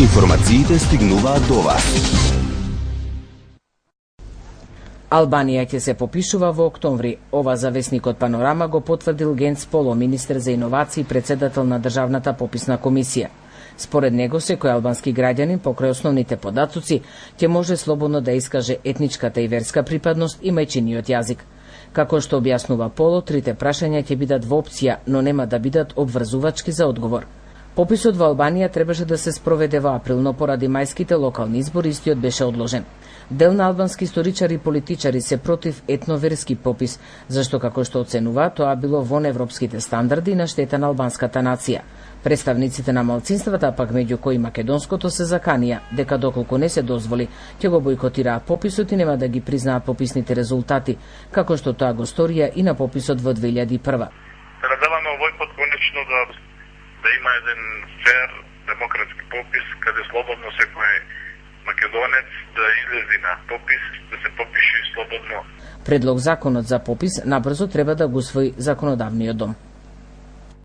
Информациите стигнуваат до вас. Албанија ќе се попишува во октомври. Ова за весникот Панорама го потврдил Генц Поло, министер за иновации и председател на Државната пописна комисија. Според него, секој албански граѓанин покрај основните податоци ќе може слободно да искаже етничката и верска припадност и мајчиниот јазик. Како што објаснува Поло, трите прашања ќе бидат во опција, но нема да бидат обврзувачки за одговор. Пописот во Албанија требаше да се спроведе во април, но поради мајските локални избори истиот беше одложен. Дел на албански историчари и политичари се против етноверски попис, зашто како што оценува, тоа било вон европските стандарди на штета на албанската нација. Представниците на малцинствата, пак меѓу кои македонското, се заканија дека доколку не се дозволи, ќе го бойкотираат пописот и нема да ги признаат пописните резултати, како што тоа го сторија и на пописот во 2001. Надеваме овој пат конечно да има еден фер демократски попис, каде слободно секој македонец да излези на попис, да се попише слободно. Предлог законот за попис набрзо треба да го усвои законодавниот дом.